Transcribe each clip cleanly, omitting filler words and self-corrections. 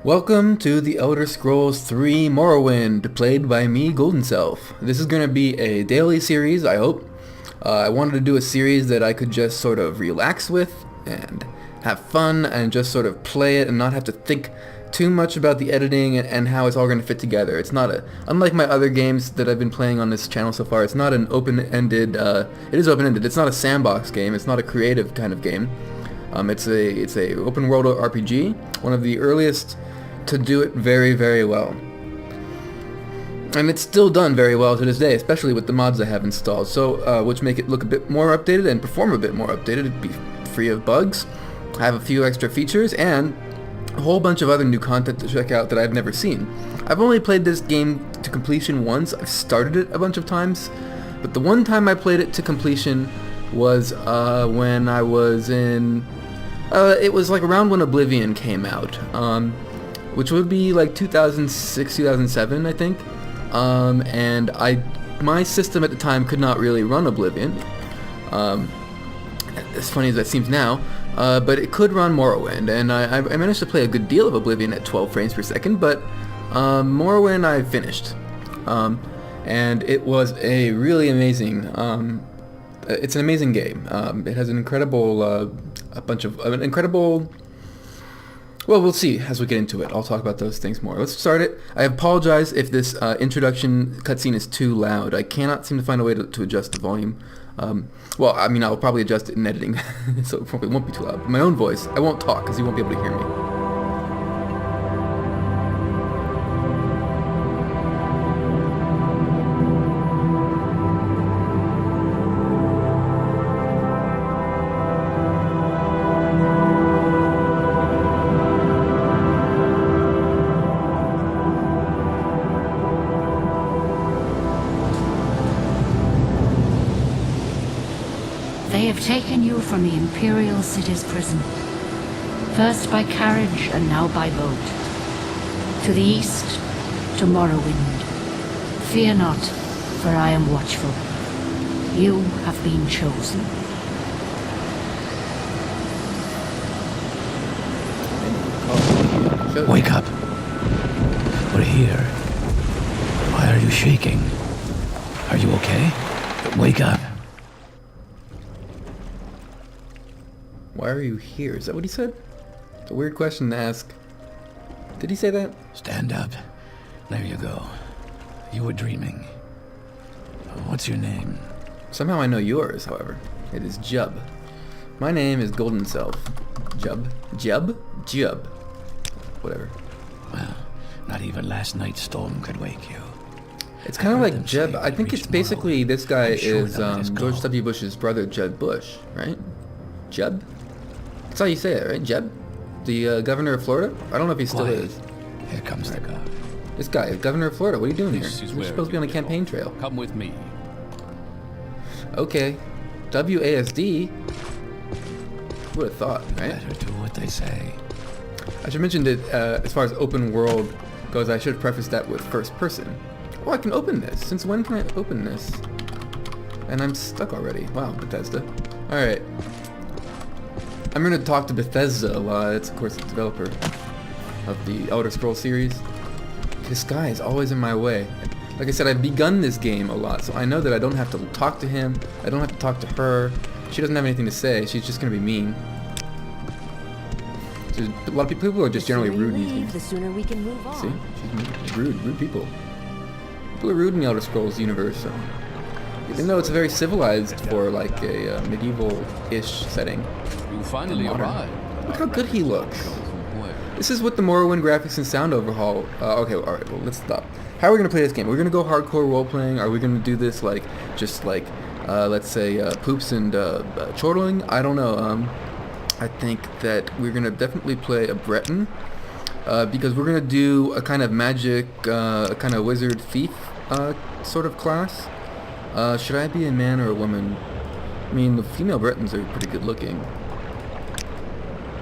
Welcome to the Elder Scrolls 3 Morrowind, played by me, Golden Self. This is going to be a daily series, I hope. I wanted to do a series that I could just sort of relax with and have fun and just sort of play it and not have to think too much about the editing and how it's all going to fit together. It's not unlike my other games that I've been playing on this channel so far, it's not an open-ended, it is open-ended, it's not a sandbox game, it's not a creative kind of game. It's a open world RPG, one of the earliest to do it very, very well. And it's still done very well to this day, especially with the mods I have installed, so which make it look a bit more updated and perform a bit more updated. It'd be free of bugs, have a few extra features, and a whole bunch of other new content to check out that I've never seen. I've only played this game to completion once. I've started it a bunch of times, but the one time I played it to completion was when I was in... it was like around when Oblivion came out, which would be like 2006, 2007, I think. And my system at the time could not really run Oblivion, as funny as that seems now, but it could run Morrowind, and I managed to play a good deal of Oblivion at 12 frames per second, but Morrowind I finished, and it was a really amazing, it's an amazing game. It has an incredible, well, we'll see as we get into it. I'll talk about those things more. Let's start it. I apologize if this introduction cutscene is too loud. I cannot seem to find a way to adjust the volume. Well, I mean, I'll probably adjust it in editing, so it probably won't be too loud. My own voice, I won't talk because you won't be able to hear me. They have taken you from the Imperial City's prison, first by carriage and now by boat. To the east, to Morrowind. Fear not, for I am watchful. You have been chosen. Wake up. We're here. Why are you shaking? Are you okay? Wake up. Why are you here? Is that what he said? It's a weird question to ask. Did he say that? Stand up. There you go. You were dreaming. What's your name? Somehow I know yours, however. It is Jub. My name is Golden Self. Jub? Jub. Whatever. Well, not even last night's storm could wake you. It's kind of like Jeb. I think it's basically, this guy is George W. Bush's brother, Jeb Bush, right? Jeb? That's how you say it, right? Jeb? The governor of Florida? I don't know if he still is. Here comes the guy. This guy, governor of Florida, what are you doing here? You're supposed to be on a campaign trail. Come with me. Okay. WASD? Would have thought, right? Better do what they say. I should mention that as far as open world goes, I should preface that with first person. Oh, I can open this. Since when can I open this? And I'm stuck already. Wow, Bethesda. Alright. I'm going to talk to Bethesda a lot. It's, of course, the developer of the Elder Scrolls series. This guy is always in my way. Like I said, I've begun this game a lot, so I know that I don't have to talk to him. I don't have to talk to her. She doesn't have anything to say. She's just going to be mean. A lot of people are just generally rude in these games. The sooner we can move on. See? She's mean. Rude people. People are rude in the Elder Scrolls universe, so... Even though it's very civilized for like a medieval-ish setting. You finally arrived. Look how good he looks. This is with the Morrowind graphics and sound overhaul. Okay, alright, well, let's stop. How are we going to play this game? Are we going to go hardcore role-playing? Are we going to do this like, just like, let's say, poops and chortling? I don't know. I think that we're going to definitely play a Breton. Because we're going to do a kind of magic, a kind of wizard thief sort of class. Should I be a man or a woman? I mean, the female Bretons are pretty good looking.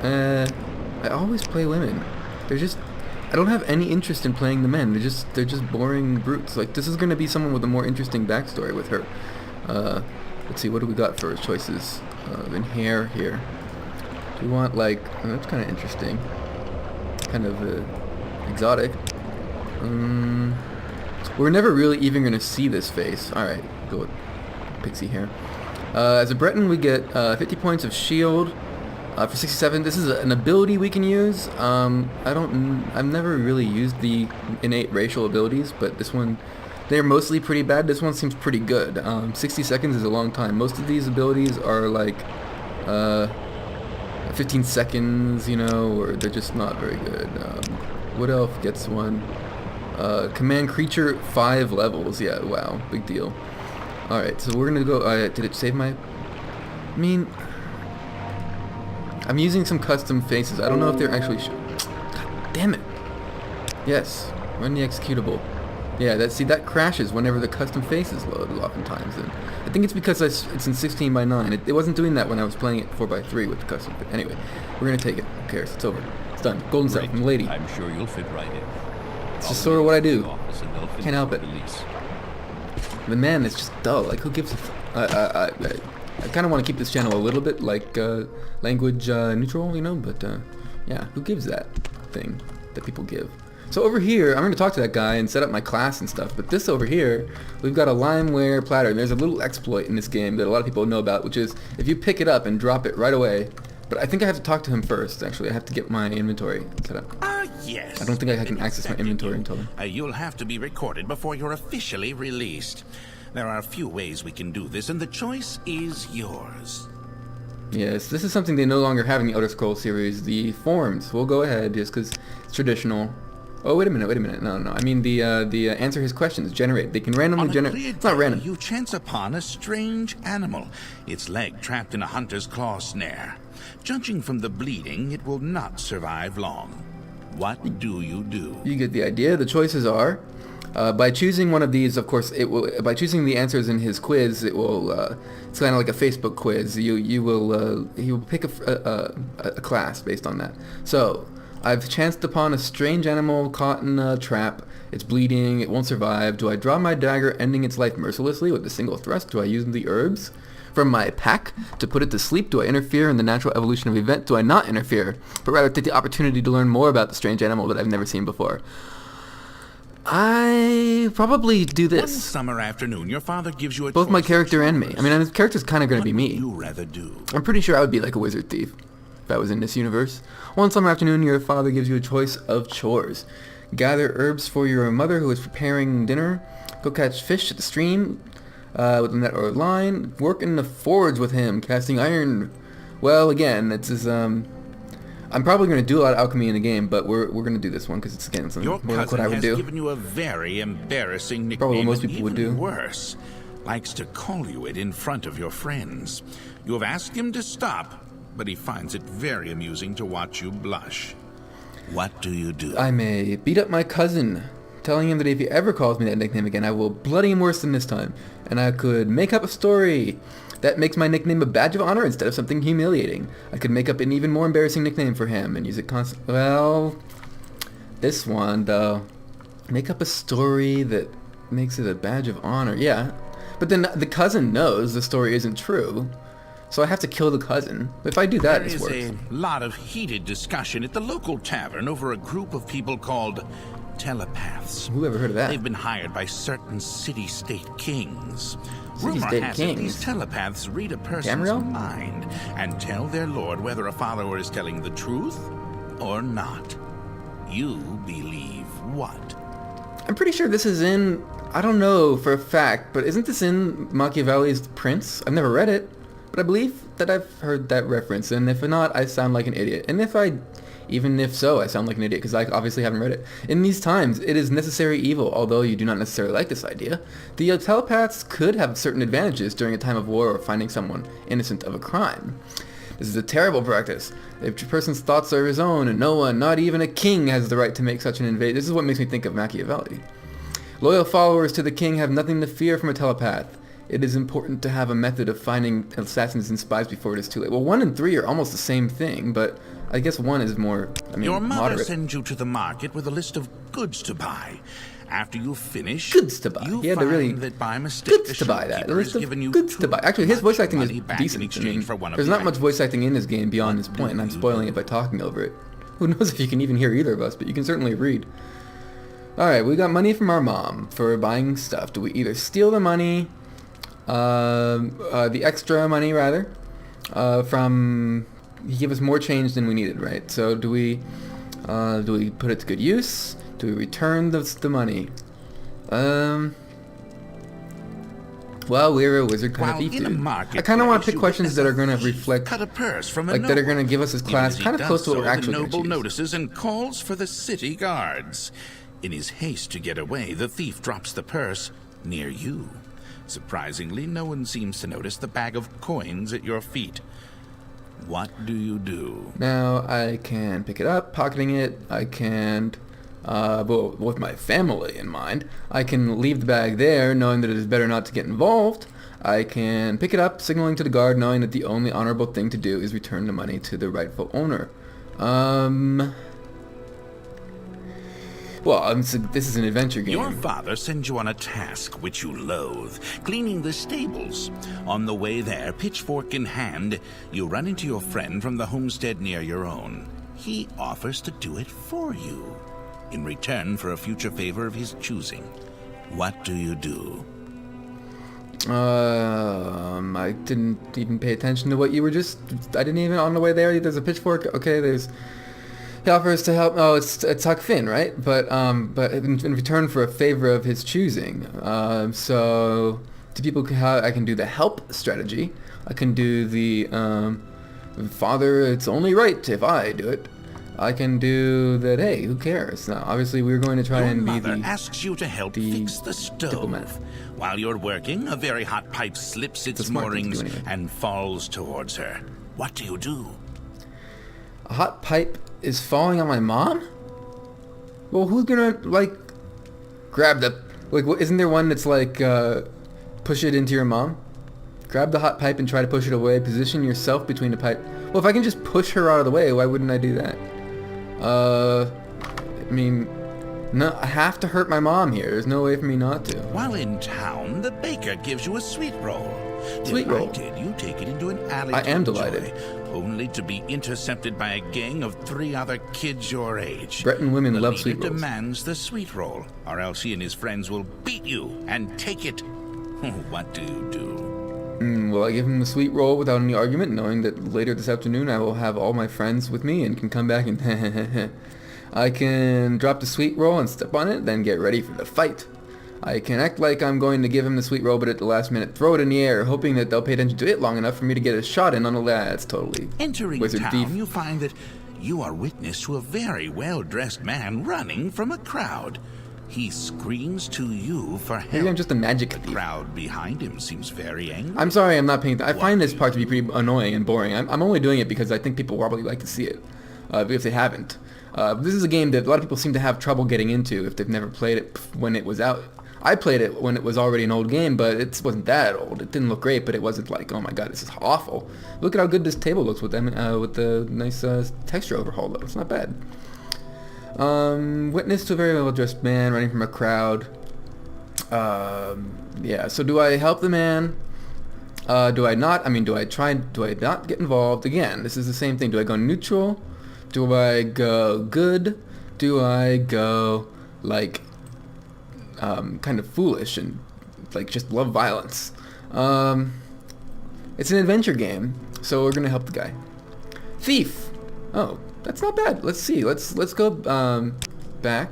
I always play women. I don't have any interest in playing the men. They're just boring brutes. Like, this is gonna be someone with a more interesting backstory with her. Let's see, what do we got for choices? In here. Do we want, like, that's kind of interesting. Kind of exotic. We're never really even going to see this face. Alright, go with Pixie here. As a Breton, we get 50 points of shield for 67. This is an ability we can use. I've never really used the innate racial abilities, but this one, they're mostly pretty bad. This one seems pretty good. 60 seconds is a long time. Most of these abilities are like 15 seconds, you know, or they're just not very good. What else gets one? Command creature 5 levels. Yeah, wow, big deal. Alright, so we're gonna go. Did it save my? I mean, I'm using some custom faces. I don't know if they're actually. God damn it! Yes, run the executable. Yeah, that crashes whenever the custom faces load oftentimes, and I think it's because it's in 16 by 9. It wasn't doing that when I was playing it 4 by 3 with the custom. Anyway, we're gonna take it. Who cares? It's over. It's done. Golden Self, I'm lady. I'm sure you'll fit right in. It's just sort of what I do. Can't help it. The man is just dull. Like, who gives a I kind of want to keep this channel a little bit like language neutral, you know, but yeah, who gives that thing that people give? So over here, I'm going to talk to that guy and set up my class and stuff, but this over here, we've got a limeware platter, and there's a little exploit in this game that a lot of people know about, which is if you pick it up and drop it right away, but I think I have to talk to him first, actually. I have to get my inventory set up. Yes. I don't think I can access my inventory until then. You'll have to be recorded before you're officially released. There are a few ways we can do this, and the choice is yours. Yes, this is something they no longer have in the Elder Scrolls series. The forms. We'll go ahead just because it's traditional. Oh, wait a minute. No. I mean the answer his questions. Generate. They can randomly generate. It's not random. You chance upon a strange animal. Its leg trapped in a hunter's claw snare. Judging from the bleeding, it will not survive long. What do? You get the idea. The choices are, by choosing one of these, of course, it will. By choosing the answers in his quiz, it will. It's kind of like a Facebook quiz. You will. He will pick a class based on that. So, I've chanced upon a strange animal caught in a trap. It's bleeding. It won't survive. Do I draw my dagger, ending its life mercilessly with a single thrust? Do I use the herbs from my pack to put it to sleep? Do I interfere in the natural evolution of event? Do I not interfere, but rather take the opportunity to learn more about the strange animal that I've never seen before? I probably do this. One summer afternoon, your father gives you a both my choice character of and me. chores. I mean, his character's kind of going to be me. What would you rather do? I'm pretty sure I would be like a wizard thief if I was in this universe. One summer afternoon, your father gives you a choice of chores. Gather herbs for your mother who is preparing dinner. Go catch fish at the stream with a net or a line. Work in the forge with him, casting iron. Well, again, it's his, I'm probably going to do a lot of alchemy in the game, but we're going to do this one because it's, again, something Your more like what I cousin would has do. given you a very embarrassing nickname. Probably what most and people would even do. Worse, likes to call you it in front of your friends. You have asked him to stop, but he finds it very amusing to watch you blush. What do? I may beat up my cousin, telling him that if he ever calls me that nickname again, I will bloody him worse than this time. And I could make up a story that makes my nickname a badge of honor instead of something humiliating. I could make up an even more embarrassing nickname for him and use it constantly. Well, this one, though. Make up a story that makes it a badge of honor. Yeah. But then the cousin knows the story isn't true. So I have to kill the cousin. If I do that, There this is works. a lot of heated discussion at the local tavern over a group of people called telepaths. Who ever heard of that? They've been hired by certain city-state kings. Rumor City-state has it kings? these telepaths read a person's Tamriel? mind and tell their lord whether a follower is telling the truth or not. You believe what? I'm pretty sure this is in, I don't know for a fact, but isn't this in Machiavelli's Prince? I've never read it, but I believe that I've heard that reference, and if not, I sound like an idiot. And even if so, I sound like an idiot, because I obviously haven't read it. In these times, it is necessary evil, although you do not necessarily like this idea. The telepaths could have certain advantages during a time of war or finding someone innocent of a crime. This is a terrible practice. If a person's thoughts are his own, and no one, not even a king, has the right to make such an invasion. This is what makes me think of Machiavelli. Loyal followers to the king have nothing to fear from a telepath. It is important to have a method of finding assassins and spies before it is too late. Well, 1 and 3 are almost the same thing, but I guess 1 is more, Your mother moderate. sends you to the market with a list of goods to buy. After you finish, Goods to buy. you He had to find really that by mistake goods the to buy that. shopkeeper A list has of given you goods to too buy. Actually, his voice much acting is money back in decent. exchange for one of there's the not much items. voice acting in this game beyond this point, and I'm do you spoiling do? it by talking over it. Who knows if you can even hear either of us, but you can certainly read. Alright, we got money from our mom for buying stuff. Do we either steal the money, the extra money rather, from... He gave us more change than we needed, right? So do we put it to good use? Do we return the money? Well, we're a wizard kind of thief, dude. I kind of want to pick questions that are going to reflect, cut a purse from like, that are going to give us as class kind of close to what we're actually going to choose. Notices and calls for the city guards. In his haste to get away, the thief drops the purse near you. Surprisingly, no one seems to notice the bag of coins at your feet. What do you do? Now, I can pick it up, pocketing it. I can, well, with my family in mind, I can leave the bag there, knowing that it is better not to get involved. I can pick it up, signaling to the guard, knowing that the only honorable thing to do is return the money to the rightful owner. Well, this is an adventure game. Your father sends you on a task which you loathe, cleaning the stables. On the way there, pitchfork in hand, you run into your friend from the homestead near your own. He offers to do it for you, in return for a future favor of his choosing. What do you do? I didn't even pay attention to what you were just... I didn't even... On the way there, there's a pitchfork. Okay, there's... He offers to help. Oh, it's Huck Finn, right? But in return for a favor of his choosing. So to people, I can do the help strategy. I can do the father. It's only right if I do it. I can do that. Hey, who cares? Now, obviously, we're going to try and be the. Your mother asks you to help fix the stove. Diplomat. While you're working, a very hot pipe slips its moorings and falls towards her. What do you do? A hot pipe is falling on my mom? Well, who's gonna, like, grab the... Like, isn't there one that's like, push it into your mom? Grab the hot pipe and try to push it away. Position yourself between the pipe. Well, if I can just push her out of the way, why wouldn't I do that? I mean... No, I have to hurt my mom here. There's no way for me not to. While in town, the baker gives you a sweet roll. Sweet roll. Delighted, you take it into an alley. I am delighted. Only to be intercepted by a gang of 3 other kids your age. Breton women love sweet rolls. The leader demands the sweet roll, or else he and his friends will beat you and take it. What do you do? Well, I give him the sweet roll without any argument, knowing that later this afternoon I will have all my friends with me and can come back and I can drop the sweet roll and step on it, then get ready for the fight. I can act like I'm going to give him the sweet roll, but at the last minute throw it in the air, hoping that they'll pay attention to it long enough for me to get a shot in on the lads. Totally Entering wizard town, thief. you find that you are witness to a very well-dressed man running from a crowd. He screams to you for help. Maybe I'm just a magic thief. The crowd behind him seems very angry. I'm sorry, I'm not paying... I find this part to be pretty annoying and boring. I'm only doing it because I think people probably like to see it, if they haven't. This is a game that a lot of people seem to have trouble getting into if they've never played it when it was out. I played it when it was already an old game, but it wasn't that old. It didn't look great, but it wasn't like, oh my god, this is awful. Look at how good this table looks with them, with the nice texture overhaul, though. It's not bad. Witness to a very well-dressed man running from a crowd. Yeah, so do I help the man? Do I not? I mean, do I not get involved? Again, this is the same thing. Do I go neutral? Do I go good? Do I go, like... kind of foolish and like just love violence. It's an adventure game, so we're gonna help the guy. Thief. Oh, that's not bad. Let's see. Let's go back,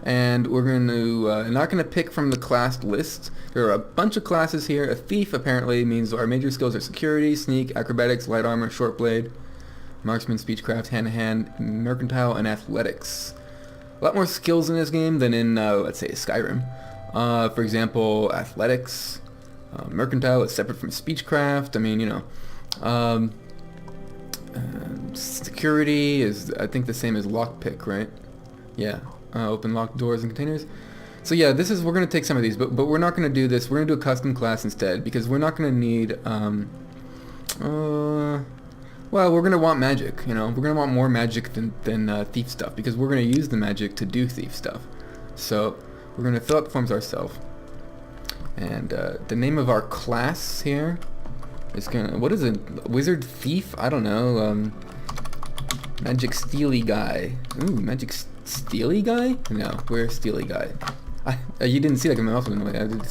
and we're gonna not gonna pick from the class list. There are a bunch of classes here. A thief apparently means our major skills are security, sneak, acrobatics, light armor, short blade, marksman, speechcraft, hand-to-hand, mercantile, and athletics. A lot more skills in this game than in, let's say, Skyrim. For example, athletics, mercantile is separate from speechcraft. I mean, you know, security is, I think, the same as lockpick, right? Yeah, open locked doors and containers. So yeah, we're going to take some of these, but we're not going to do this. We're going to do a custom class instead, because we're not going to need, well, we're going to want magic, you know. We're going to want more magic than thief stuff, because we're going to use the magic to do thief stuff. So we're going to fill out the forms ourselves. And the name of our class here is going to... What is it? Wizard Thief? I don't know. Magic Steely Guy. Ooh, Magic Steely Guy? No, we're Steely Guy. You didn't see that in my mouth, never mind.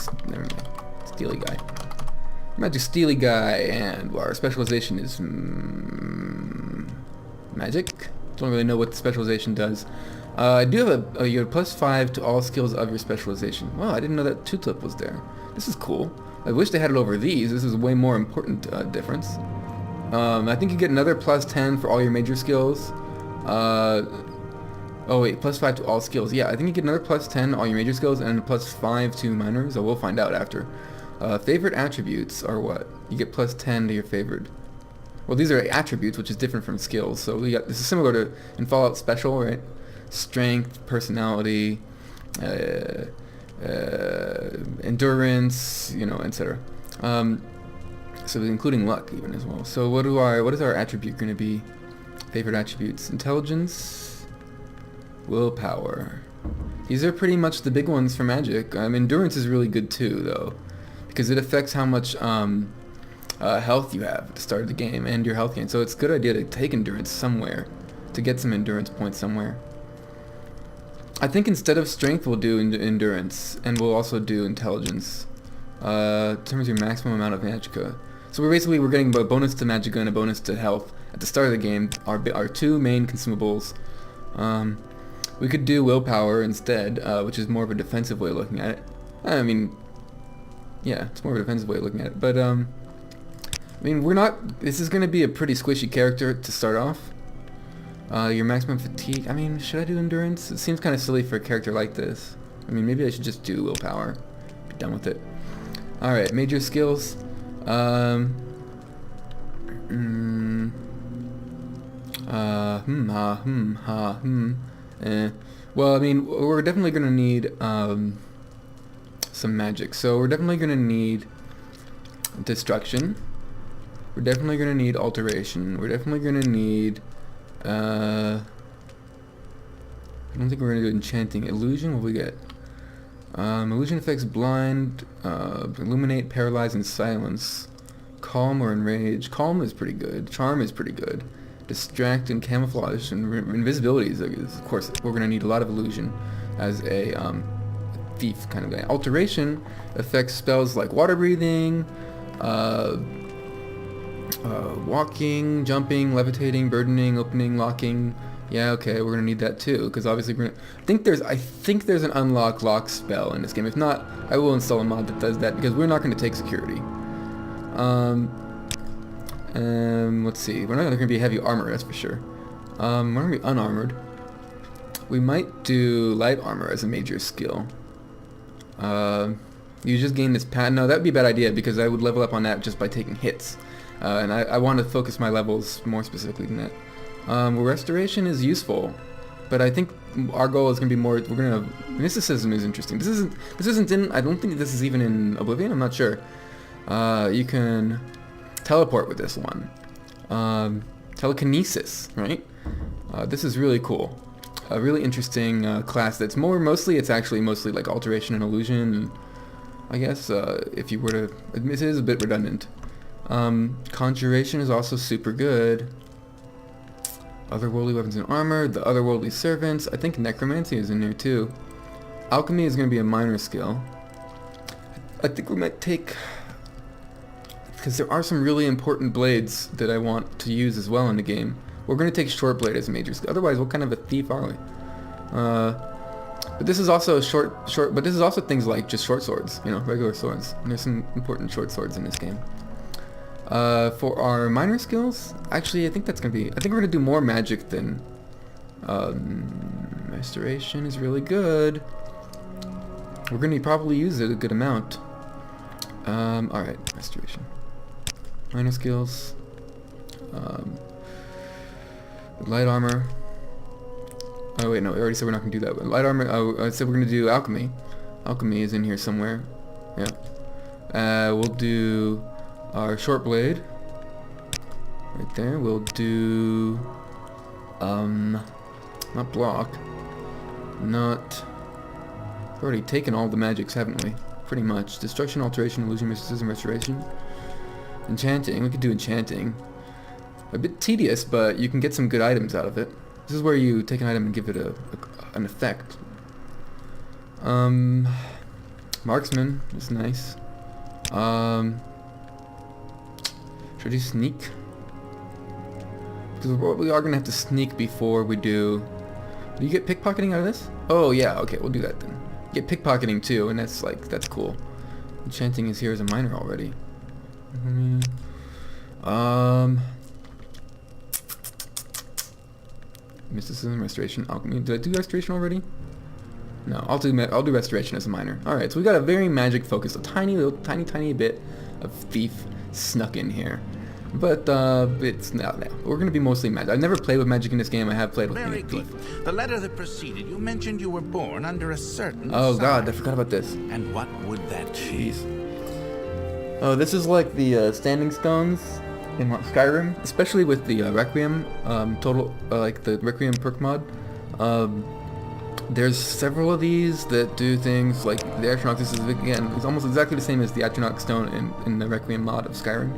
Steely Guy. Magic Steely Guy, and our specialization is magic. Don't really know what the specialization does. I do have you have +5 to all skills of your specialization. Wow, I didn't know that 2-tip was there. This is cool. I wish they had it over these. This is a way more important difference. I think you get another +10 for all your major skills. Oh wait, +5 to all skills. Yeah, I think you get another +10 all your major skills and a +5 to minors. So we'll find out after. Favorite attributes are what? You get +10 to your favored. Well, these are attributes, which is different from skills. So we got this is similar to in Fallout Special, right? Strength, personality, endurance, you know, etc. So including luck even as well. So what is our attribute going to be? Favorite attributes: intelligence, willpower. These are pretty much the big ones for magic. Endurance is really good too, though, because it affects how much health you have at the start of the game and your health gain. So it's a good idea to take endurance somewhere, to get some endurance points somewhere. I think instead of strength we'll do endurance, and we'll also do intelligence. Determines your maximum amount of magicka. So we're getting a bonus to magicka and a bonus to health at the start of the game. Our two main consumables. We could do willpower instead, which is more of a defensive way of looking at it. I mean, yeah, it's more of a defensive way of looking at it. But I mean, this is going to be a pretty squishy character to start off. Your maximum fatigue. I mean, should I do endurance? It seems kind of silly for a character like this. I mean, maybe I should just do willpower. Be done with it. All right, major skills. Well, I mean, we're definitely gonna need some magic. So we're definitely gonna need destruction. We're definitely gonna need alteration. We're definitely gonna need. I don't think we're gonna do enchanting. Illusion. What we get? Illusion affects blind, illuminate, paralyze, and silence. Calm or enrage. Calm is pretty good. Charm is pretty good. Distract and camouflage and invisibility is, of course, we're going to need a lot of illusion as a thief kind of guy. Alteration affects spells like water breathing, walking, jumping, levitating, burdening, opening, locking. Yeah, okay, we're gonna need that too, because obviously I think there's an unlock lock spell in this game. If not, I will install a mod that does that, because we're not gonna take security. Let's see. We're not gonna be heavy armor, that's for sure. We're gonna be unarmored. We might do light armor as a major skill. You just gain this pad. No, that would be a bad idea, because I would level up on that just by taking hits. And I want to focus my levels more specifically than that. Restoration is useful, but I think our goal is going to be more. Mysticism is interesting. This isn't in. I don't think this is even in Oblivion. I'm not sure. You can teleport with this one. Telekinesis, right? This is really cool. A really interesting class. That's it's actually mostly like alteration and illusion. I guess if you were to, it is a bit redundant. Conjuration is also super good. Otherworldly weapons and armor, the otherworldly servants. I think necromancy is in there too. Alchemy is going to be a minor skill. I think we might take, because there are some really important blades that I want to use as well in the game. We're going to take short blade as a major skill. Otherwise, what kind of a thief are we? But this is also but this is also things like just short swords, regular swords. And there's some important short swords in this game. For our minor skills, actually, I think we're gonna do more magic than restoration is really good. We're gonna probably use it a good amount. All right, restoration, minor skills, light armor. Oh wait, no, we already said we're not gonna do that. But light armor. I said we're gonna do alchemy. Alchemy is in here somewhere. Yeah. We'll do our short blade right there. We'll do not block, not, we've already taken all the magics, haven't we? Pretty much. Destruction, alteration, illusion, mysticism, restoration. Enchanting, we could do enchanting. a bit tedious, but you can get some good items out of it. This is where you take an item and give it an effect. Marksman is nice. Should I do sneak? Because we are gonna have to sneak before we do. Do you get pickpocketing out of this? Oh yeah, okay, we'll do that then. You get pickpocketing too, and that's cool. Enchanting is here as a minor already. Mysticism, restoration, alchemy. Did I do restoration already? No, I'll do restoration as a minor. All right, so we got a very magic focus, a tiny bit of thief snuck in here, but it's not now. We're gonna be mostly magic. I've never played with magic in this game. I have played with Very thief. good. The letter that preceded you mentioned you were born under a certain Oh God, I sign. forgot about this. And what would that be? Jeez. Oh, this is like the standing stones in Skyrim, especially with the Requiem like the Requiem perk mod. There's several of these that do things like the Atronach. This is again, it's almost exactly the same as the Atronach stone in the Requiem mod of Skyrim.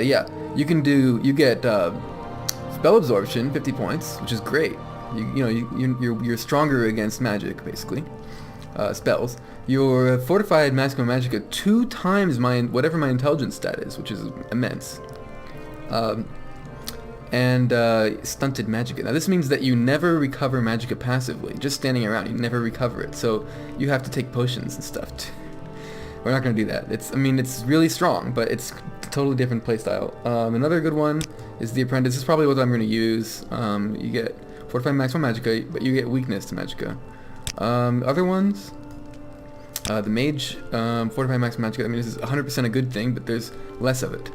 Yeah, you get spell absorption, 50 points, which is great. You're stronger against magic, basically. Spells. Your fortified maximum magicka 2 times whatever my intelligence stat is, which is immense. And stunted magicka. Now this means that you never recover magicka passively. Just standing around, you never recover it. So you have to take potions and stuff. We're not going to do that. It's really strong, but it's a totally different playstyle. Another good one is the Apprentice. This is probably what I'm going to use. You get fortified maximum magicka, but you get weakness to magicka. Other ones, the Mage, fortified maximum magicka. This is 100% a good thing, but there's less of it.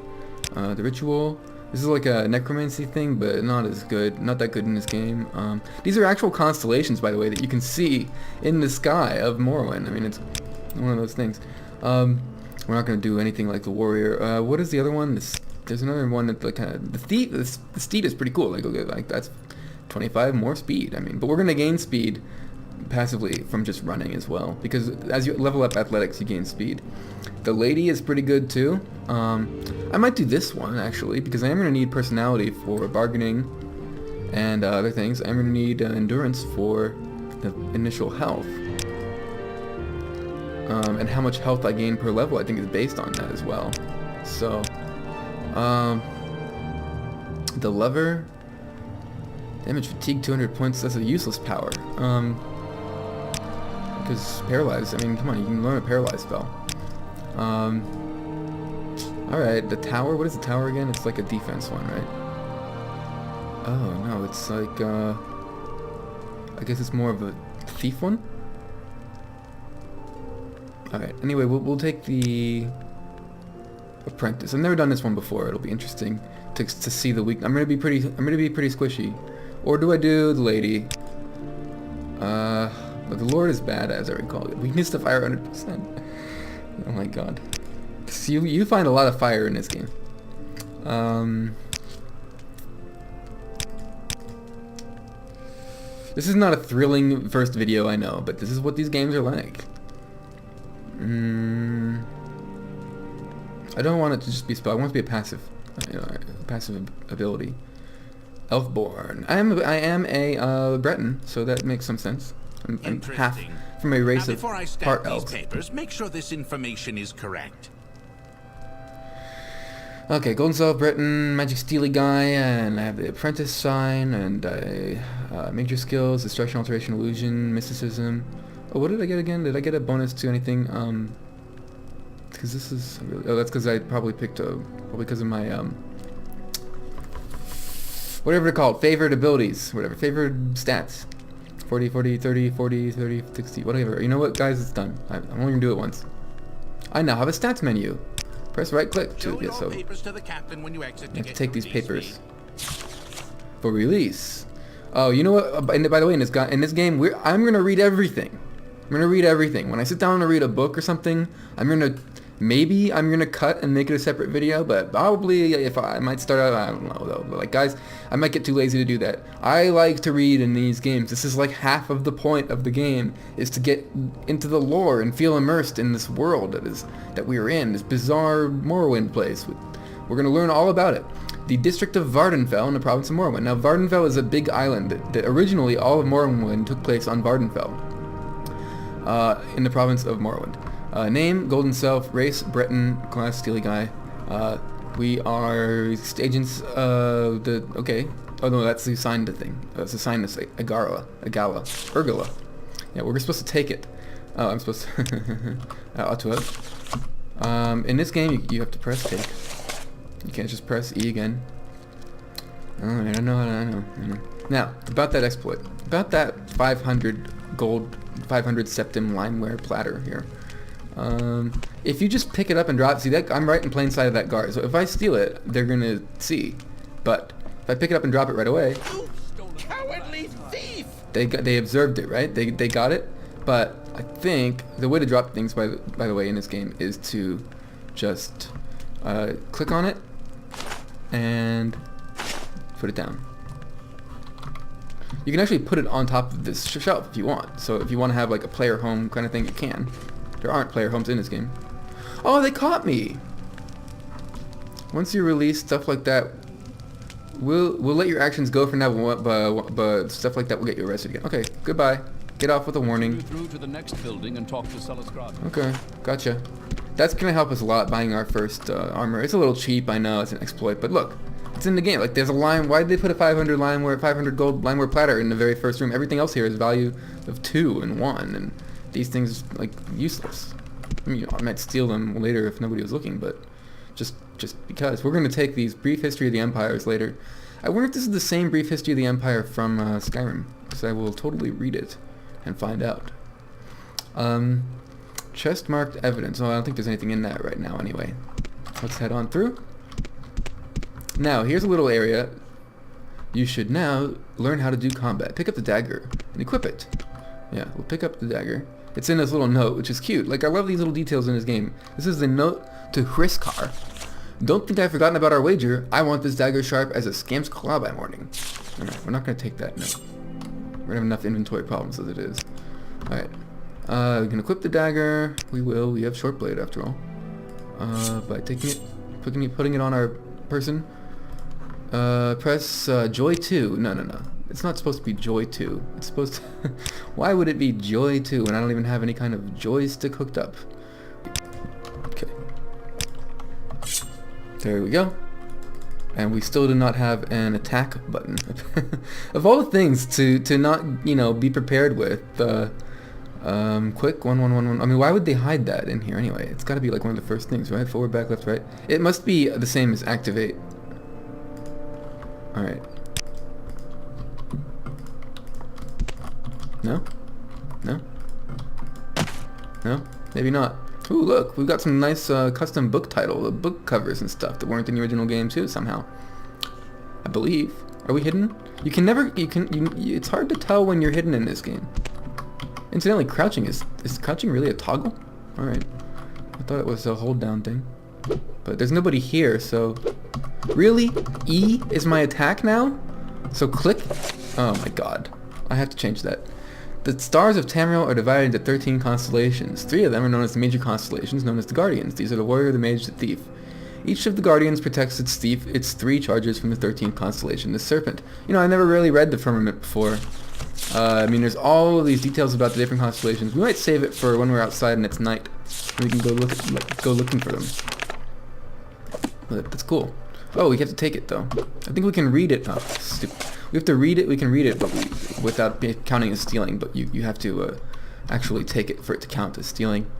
The Ritual. This is like a necromancy thing, but not as good. Not that good in this game. These are actual constellations, by the way, that you can see in the sky of Morrowind. It's one of those things. We're not going to do anything like the Warrior. What is the other one? There's another one that the Thief. The Steed is pretty cool. Like that's 25 more speed. But we're going to gain speed passively from just running as well, because as you level up athletics, you gain speed. The Lady is pretty good too. I might do this one actually, because I am going to need personality for bargaining and other things. I'm going to need endurance for the initial health. And how much health I gain per level, I think, is based on that as well. So, the Lever, damage fatigue 200 points. That's a useless power. Because paralyzed. Come on, you can learn a paralyzed spell. Alright, the Tower. What is the Tower again? It's like a defense one, right? Oh no, it's like I guess it's more of a thief one. Alright, anyway, we'll take the Apprentice. I've never done this one before. It'll be interesting to see the weak. I'm gonna be pretty squishy. Or do I do the Lady? But the Lord is bad, as I recall. Weakness to fire 100%. Oh my god. So you find a lot of fire in this game. This is not a thrilling first video, I know, but this is what these games are like. I don't want it to just be spell. I want it to be a passive, passive ability. Elfborn. I am a Breton, so that makes some sense. I'm half from a race of part elves. Papers, make sure this information is correct. Okay, Golden Self, Breton, Magic Steely guy, and I have the Apprentice sign, and major skills, Destruction, Alteration, Illusion, Mysticism. Oh, what did I get again? Did I get a bonus to anything? Because this is really, that's because I probably picked probably because of my whatever they're called, favored abilities, whatever, favored stats. 40, 40, 30, 40, 30, 60, whatever. You know what, guys? It's done. I'm only gonna do it once. I now have a stats menu. Press right click to Show your so papers to the captain when you exit. I have to take these papers for release. Oh, you know what? And by the way, in this game, I'm gonna read everything. I'm gonna read everything. When I sit down to read a book or something, maybe I'm gonna cut and make it a separate video, but probably if I might start out, I don't know though. But like, guys, I might get too lazy to do that. I like to read in these games. This is like half of the point of the game, is to get into the lore and feel immersed in this world that we are in, this bizarre Morrowind place with We're going to learn all about it. The district of Vvardenfell in the province of Morrowind. Now, Vvardenfell is a big island that originally all of Morrowind took place on Vvardenfell, in the province of Morrowind. Name, Golden Self. Race, Breton. Class, Steely Guy. We are agents of the... Okay. Oh, no, that's the assigned thing. That's assigned to Agala. Urgala. Yeah, we're supposed to take it. Oh, I'm supposed to... I ought to have. In this game, you have to press take. You can't just press E again. Alright, I know. Now, about that exploit. About that 500 gold, 500 septim limeware platter here. If you just pick it up and drop... See, that I'm right in plain sight of that guard. So if I steal it, they're gonna see. But if I pick it up and drop it right away... Cowardly thief! They observed it, right? They got it. But I think the way to drop things, by the way, in this game is to just click on it and put it down. You can actually put it on top of this shelf if you want. So if you want to have like a player home kind of thing, you can. There aren't player homes in this game. Oh, they caught me! Once you release stuff like that, we'll let your actions go for now, but stuff like that will get you arrested again. Okay, goodbye. Get off with a warning. Through to the next building and talk to Celisgrad. Okay, gotcha. That's gonna help us a lot buying our first armor. It's a little cheap, I know, it's an exploit, but look, it's in the game. Like, there's a line. Why did they put a 500 gold limeware platter in the very first room? Everything else here is value of 2 and 1, and these things like useless. I mean, I might steal them later if nobody was looking, but just because we're gonna take these brief history of the empires later. I wonder if this is the same brief history of the empire from Skyrim, because I will totally read it and find out. Chest marked evidence. Oh, I don't think there's anything in that right now anyway. Let's head on through. Now, here's a little area. You should now learn how to do combat. Pick up the dagger and equip it. Yeah, we'll pick up the dagger. It's in this little note, which is cute. Like, I love these little details in this game. This is the note to Hriskar. Don't think I've forgotten about our wager. I want this dagger sharp as a scam's claw by morning. Alright, we're not going to take that note. We're going to have enough inventory problems as it is. Alright. We can equip the dagger. We will. We have short blade after all. By taking it, putting it on our person. Press Joy 2. No. It's not supposed to be Joy 2. It's supposed to... Why would it be Joy 2 when I don't even have any kind of joystick hooked up? Okay. There we go. And we still do not have an attack button. Of all the things to not, you know, be prepared with, quick, 1. I mean, why would they hide that in here anyway? It's got to be like one of the first things, right? Forward, back, left, right. It must be the same as activate. Alright. No? Maybe not. Ooh, look, we've got some nice custom book book covers and stuff that weren't in the original game too, somehow. I believe. Are we hidden? It's hard to tell when you're hidden in this game. Incidentally, crouching, is crouching really a toggle? Alright. I thought it was a hold down thing. But there's nobody here, so... Really? E is my attack now? So click? Oh my god. I have to change that. The stars of Tamriel are divided into 13 constellations. 3 of them are known as the major constellations, known as the Guardians. These are the Warrior, the Mage, the Thief. Each of the Guardians protects its 3 charges from the 13th constellation, the Serpent. You know, I never really read the Firmament before. I mean, there's all of these details about the different constellations. We might save it for when we're outside and it's night. And we can go looking for them. But that's cool. Oh, we have to take it though. I think we can read it. Oh, stupid. We have to read it. We can read it, but without counting as stealing. But you have to actually take it for it to count as stealing.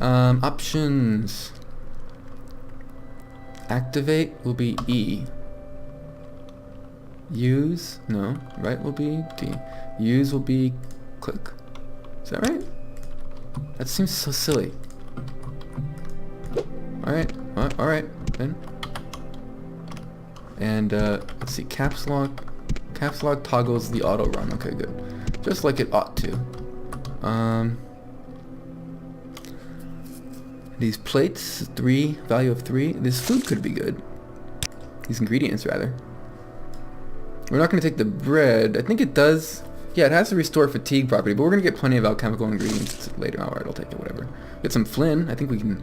Options. Activate will be E. Use, no. Right will be D. Use will be click. Is that right? That seems so silly. Alright, then. And let's see, caps lock toggles the auto run. Okay, good. Just like it ought to. These plates, 3, value of 3. This food could be good. These ingredients, rather. We're not going to take the bread. I think it does. Yeah, it has to restore fatigue property, but we're going to get plenty of alchemical ingredients later. Alright, I'll take it, whatever. Get some Flynn. I think we can...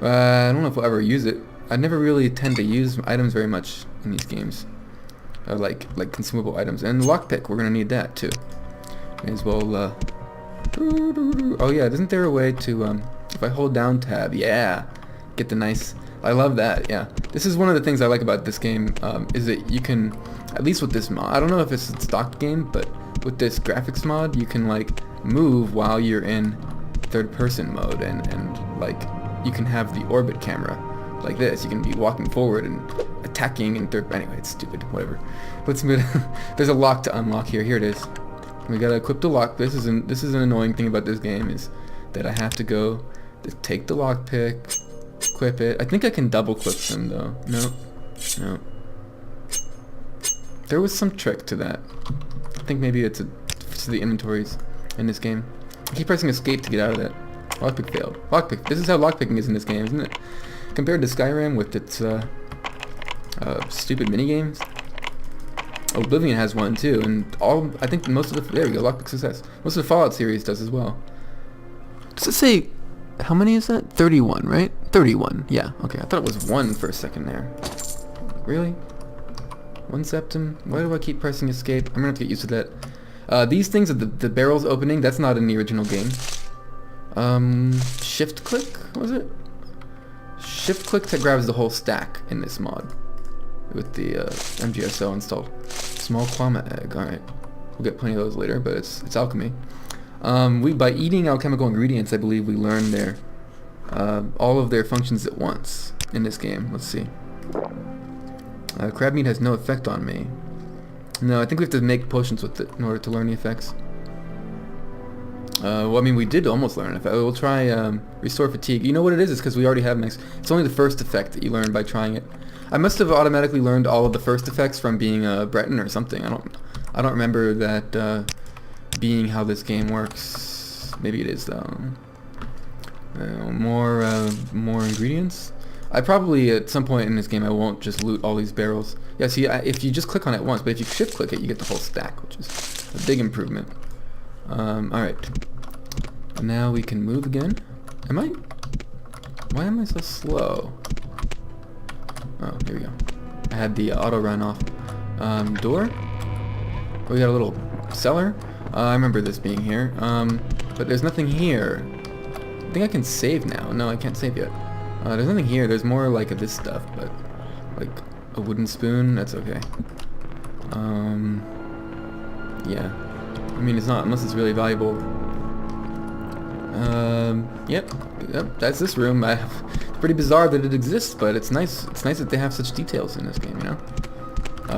I don't know if we'll ever use it. I never really tend to use items very much in these games. Like consumable items. And lockpick, we're gonna need that too. May as well, oh yeah, isn't there a way to, if I hold down tab, yeah, get the nice, I love that, yeah. This is one of the things I like about this game, is that you can, at least with this mod, I don't know if it's a stock game, but with this graphics mod, you can like move while you're in third person mode, and like, you can have the orbit camera like this. You can be walking forward and attacking in third, anyway, it's stupid, whatever. Let's move, there's a lock to unlock here, here it is. We gotta equip the lock. This is an annoying thing about this game, is that I have to go to take the lockpick, equip it. I think I can double click them though. No. There was some trick to that. I think maybe it's the inventories in this game. I keep pressing escape to get out of that. Lockpick failed. Lockpick. This is how lockpicking is in this game, isn't it? Compared to Skyrim with its stupid minigames. Oblivion has one too, and I think most of the, there we go, lockpick success. Most of the Fallout series does as well. Does it say, how many is that? 31, right? 31, yeah, okay, I thought it was 1 for a second there. Really? 1 septum? Why do I keep pressing escape? I'm gonna have to get used to that. These things are the barrels opening, that's not in the original game. Shift click, was it? Shift click that grabs the whole stack in this mod. With the MGSO installed. Small Quama egg, alright. We'll get plenty of those later, but it's alchemy. By eating alchemical ingredients, I believe we learn all of their functions at once in this game. Let's see. Crab meat has no effect on me. No, I think we have to make potions with it in order to learn the effects. Well, I mean, we did almost learn an effect. We'll try restore fatigue. You know what it is? It's because we already have max. It's only the first effect that you learn by trying it. I must have automatically learned all of the first effects from being Breton or something. I don't remember that being how this game works. Maybe it is though. More ingredients. I probably at some point in this game I won't just loot all these barrels. Yeah, see, if you just click on it once, but if you shift click it, you get the whole stack, which is a big improvement. All right. Now we can move again. Why am I so slow? Oh, here we go. I had the auto run off. Door? We got a little cellar. I remember this being here. But there's nothing here. I think I can save now. No, I can't save yet. There's nothing here. There's more like this stuff, but like a wooden spoon, that's okay. Yeah. I mean, it's not, unless it's really valuable. Yep, that's this room. It's pretty bizarre that it exists, but it's nice. It's nice that they have such details in this game, you know?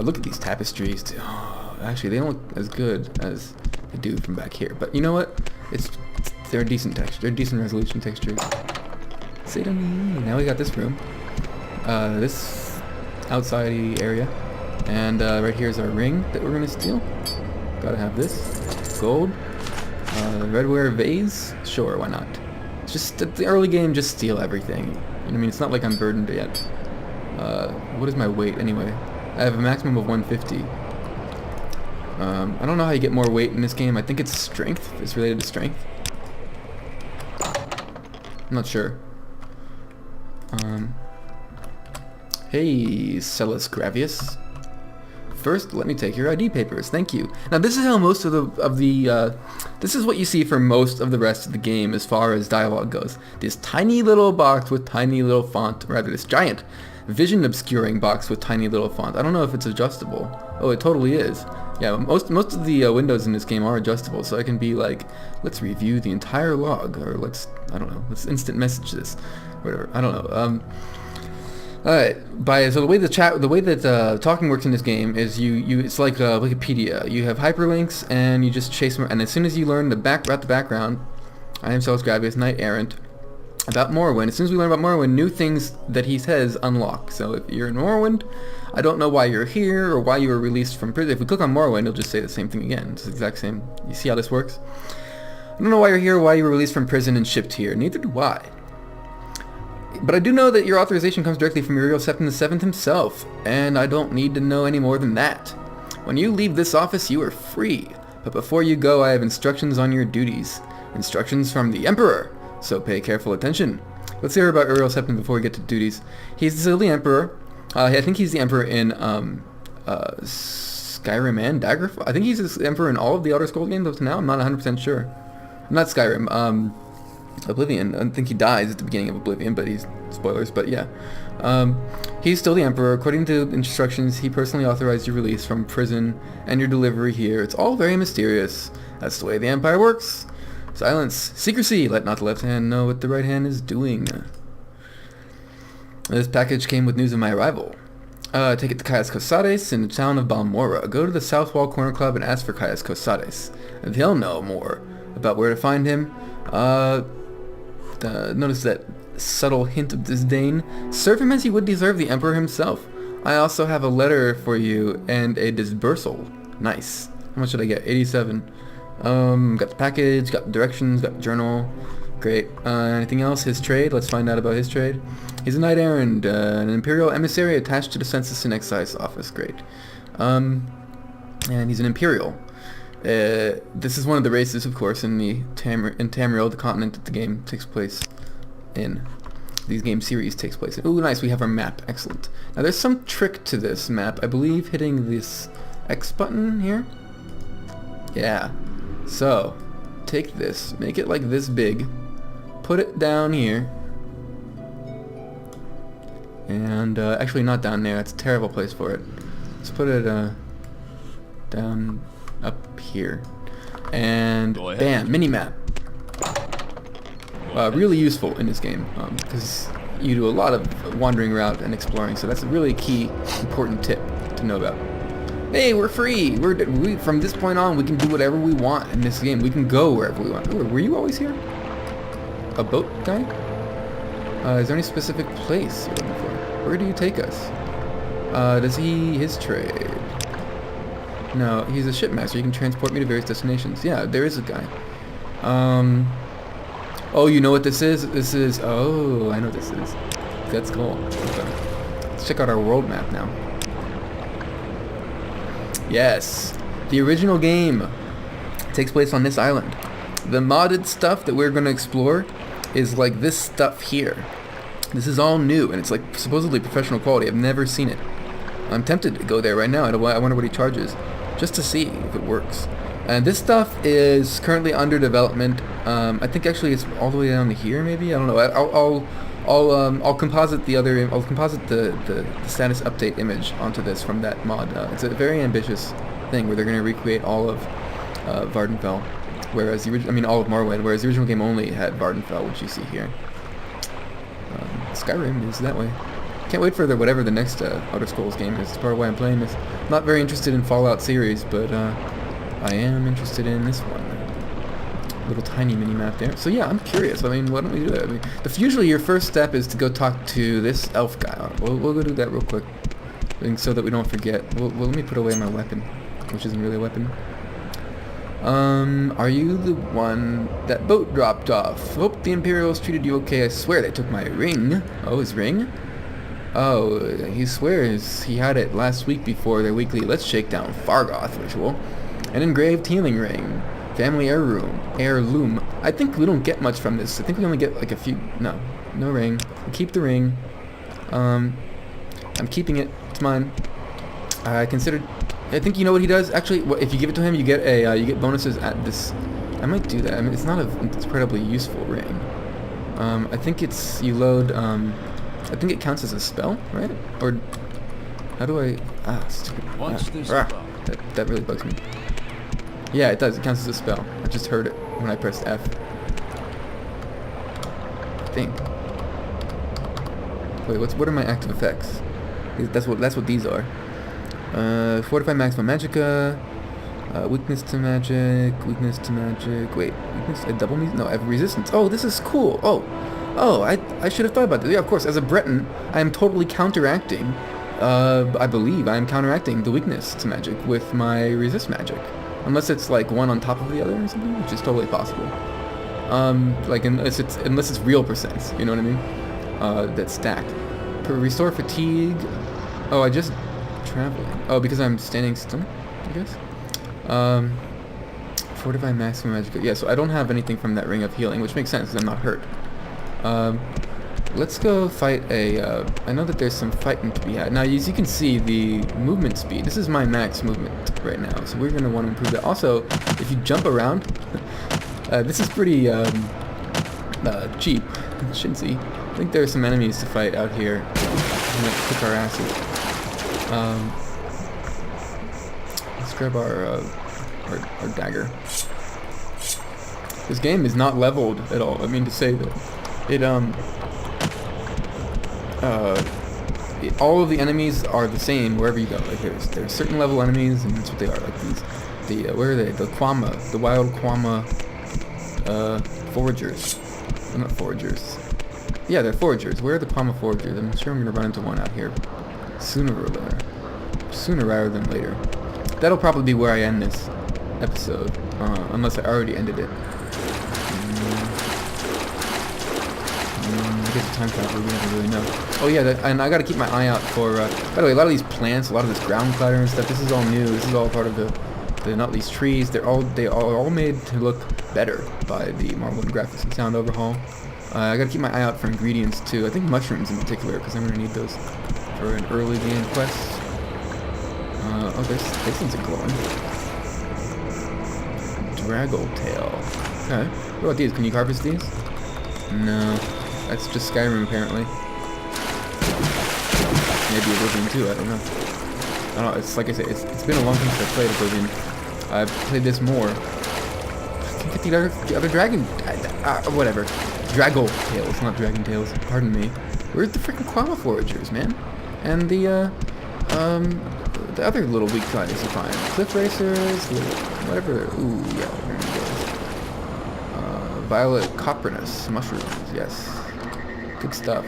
Look at these tapestries. Oh, actually, they don't look as good as they do from back here. But you know what? They're a decent texture. They're decent resolution textures. Say to me. Now we got this room. This outside area. And right here's our ring that we're gonna steal. Gotta have this. Gold. Redware vase? Sure, why not? It's just at the early game, just steal everything. You know what I mean? It's not like I'm burdened yet. What is my weight anyway? I have a maximum of 150. I don't know how you get more weight in this game. I think it's strength. It's related to strength. I'm not sure. Hey, Celis Gravius. First, let me take your ID papers. Thank you. Now, this is how most of the this is what you see for most of the rest of the game as far as dialogue goes. This tiny little box with tiny little font, rather this giant vision obscuring box with tiny little font. I don't know if it's adjustable. Oh, it totally is. Yeah, most of the windows in this game are adjustable, so I can be like, let's review the entire log, or let's instant message this, whatever. I don't know. Alright, so the way that talking works in this game is it's like Wikipedia. You have hyperlinks and you just chase them, and as soon as you learn about the background, I am Celis Gravius, Knight Errant, about Morrowind. As soon as we learn about Morrowind, new things that he says unlock. So if you're in Morrowind, I don't know why you're here or why you were released from prison. If we click on Morrowind, it'll just say the same thing again. It's the exact same. You see how this works? I don't know why you're here, why you were released from prison and shipped here. Neither do I. But I do know that your authorization comes directly from Uriel Septim VII himself, and I don't need to know any more than that. When you leave this office, you are free. But before you go, I have instructions on your duties. Instructions from the Emperor, so pay careful attention. Let's hear about Uriel's Septon before we get to duties. He's still the Emperor. I think he's the Emperor in Skyrim and Daggerfall. I think he's the Emperor in all of the Elder Scrolls games up to now. I'm not 100% sure. Not Skyrim. Oblivion. I don't think he dies at the beginning of Oblivion, but he's... spoilers, but yeah. He's still the Emperor. According to instructions, he personally authorized your release from prison and your delivery here. It's all very mysterious. That's the way the Empire works. Silence. Secrecy. Let not the left hand know what the right hand is doing. This package came with news of my arrival. Take it to Caius Cosades in the town of Balmora. Go to the South Wall Corner Club and ask for Caius Cosades. They'll know more about where to find him. Notice that subtle hint of disdain. Serve him as you would deserve the Emperor himself. I also have a letter for you and a disbursal. Nice. How much should I get? 87. Got the package, got the directions, got the journal. Great. Anything else? His trade? Let's find out about his trade. He's a knight errant, an imperial emissary attached to the census and excise office. Great. And he's an imperial. This is one of the races, of course, in Tamriel, the continent that the game takes place in. These game series takes place in. Ooh, nice, we have our map. Excellent. Now, there's some trick to this map. I believe hitting this X button here. Yeah. So, take this, make it like this big, put it down here, and actually not down there. That's a terrible place for it. Let's put it down up here, and bam, mini-map. Really useful in this game because you do a lot of wandering around and exploring, so that's a really key, important tip to know about. Hey, we're free! We from this point on, we can do whatever we want in this game. We can go wherever we want. Ooh, were you always here? A boat guy? Is there any specific place you're looking for? Where do you take us? Does his trade? No, he's a shipmaster. You can transport me to various destinations. Yeah, there is a guy. Oh, you know what this is? This is... Oh, I know what this is. That's cool. Okay. Let's check out our world map now. Yes. The original game takes place on this island. The modded stuff that we're going to explore is like this stuff here. This is all new, and it's like supposedly professional quality. I've never seen it. I'm tempted to go there right now. I wonder what he charges, just to see if it works. And this stuff is currently under development. I think actually it's all the way down to here, maybe. I don't know. I'll composite the other. I'll composite the status update image onto this from that mod. It's a very ambitious thing where they're going to recreate all of Vvardenfell, whereas all of Morrowind, whereas the original game only had Vvardenfell, which you see here. Skyrim is that way. Can't wait for whatever the next Elder Scrolls game is. It's part of why I'm playing this. Not very interested in Fallout series, but I am interested in this one. Little tiny mini map there. So yeah, I'm curious. I mean, why don't we do that? Usually your first step is to go talk to this elf guy. We'll go do that real quick, so that we don't forget. Well, let me put away my weapon, which isn't really a weapon. Are you the one that boat dropped off? Hope the Imperials treated you okay. I swear they took my ring. Oh, his ring? Oh, he swears he had it last week before their weekly Let's Shake Down Fargoth ritual. An engraved healing ring. Family heirloom. I think we don't get much from this. I think we only get like a few. No ring. We'll keep the ring. I'm keeping it. It's mine. I think you know what he does. Actually, if you give it to him, you get you get bonuses at this. I might do that. I mean, it's not an incredibly useful ring. I think it's you load. I think it counts as a spell, right? Or how do I? Stupid. What's this about? That really bugs me. Yeah, it does. It counts as a spell. I just heard it when I pressed F. I think. Wait, what are my active effects? That's what these are. Fortify maximum magicka. Weakness to magic. Weakness to magic. Wait, weakness. Double me? No, I have resistance. Oh, this is cool. Oh, I should have thought about this. Yeah, of course. As a Breton, I am totally counteracting. I believe I am counteracting the weakness to magic with my resist magic. Unless it's like one on top of the other or something, which is totally possible. Like unless it's real percents, you know what I mean? That's stacked. Restore fatigue. Oh, I just traveling. Oh, because I'm standing still, I guess. Fortify maximum magic. Yeah, so I don't have anything from that ring of healing, which makes sense because I'm not hurt. let's go fight a, I know that there's some fighting to be had. Now, as you can see, the movement speed, this is my max movement right now, so we're going to want to improve that. Also, if you jump around, this is pretty cheap, chintzy. I think there are some enemies to fight out here. I'm going to kick our asses. Let's grab our dagger. This game is not leveled at all. I mean to say that it all of the enemies are the same wherever you go. Like there's certain level enemies, and that's what they are. Like these, where are they? The Kwama, the wild Kwama, foragers. They're not foragers. Yeah, they're foragers. Where are the Kwama foragers? I'm sure I'm gonna run into one out here sooner rather than later. That'll probably be where I end this episode, unless I already ended it. I guess the time travel, we never really know. Oh yeah, and I gotta keep my eye out for, by the way, a lot of these plants, a lot of this ground clutter and stuff, this is all new. This is all part of not these trees. They are all made to look better by the Morrowind graphics and sound overhaul. I gotta keep my eye out for ingredients too. I think mushrooms in particular, because I'm gonna need those for an early game quest. Oh, these things are glowing. Draggletail. Okay. What about these? Can you harvest these? No. That's just Skyrim, apparently. Maybe Oblivion too, I don't know. It's like I said, it's been a long time since I played Oblivion. I've played this more. I can't get the other dragon... whatever. Draggletails, not dragon tails. Pardon me. Where's the freaking Kwama foragers, man? And the other little weak fighters you find. Cliffracers, whatever. Ooh, yeah, there he goes. Violet copernus mushrooms, yes. Good stuff.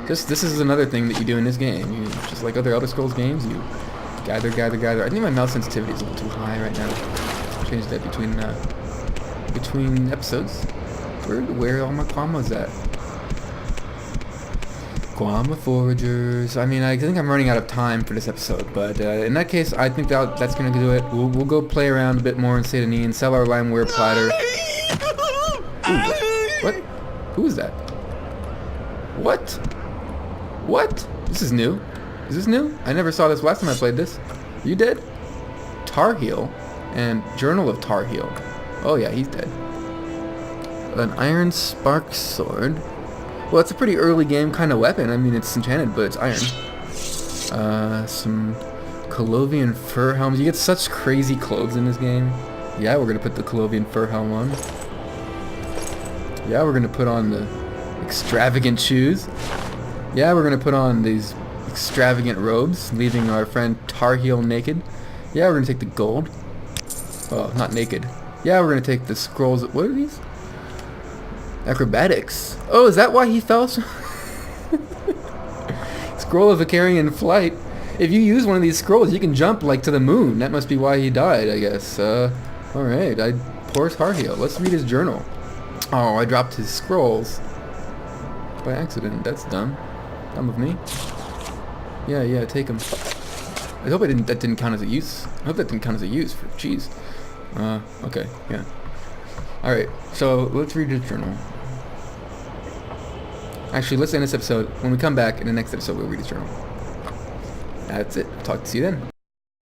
This is another thing that you do in this game. You, just like other Elder Scrolls games, you gather. I think my mouse sensitivity is a little too high right now. I'll change that between episodes. Where are all my Kwamas at? Kwama foragers. I mean, I think I'm running out of time for this episode, but in that case, I think that's gonna do it. We'll go play around a bit more in St. Denis and sell our limeware platter. Ooh, what? Who is that? What? What? This is new. Is this new? I never saw this last time I played this. You did? Tarheel and Journal of Tarheel. Oh yeah, he's dead. An iron spark sword. Well, it's a pretty early game kind of weapon. I mean, it's enchanted, but it's iron. Some Colovian fur helms. You get such crazy clothes in this game. Yeah, we're gonna put the Colovian fur helm on. Yeah, we're gonna put on the extravagant shoes. Yeah, we're gonna put on these extravagant robes, leaving our friend Tarheel naked. Yeah, we're gonna take the gold. Oh, not naked. Yeah, we're gonna take the scrolls. What are these? Acrobatics. Oh, is that why he fell? Scroll of Vicarian Flight. If you use one of these scrolls, you can jump like to the moon. That must be why he died, I guess. Alright, poor Tarheel. Let's read his journal. Oh, I dropped his scrolls by accident. That's dumb. Dumb of me. Yeah, take him. I hope that didn't count as a use. I hope that didn't count as a use for cheese. Okay, yeah. Alright, so let's read his journal. Actually, let's end this episode. When we come back in the next episode, we'll read his journal. That's it. Talk to you then.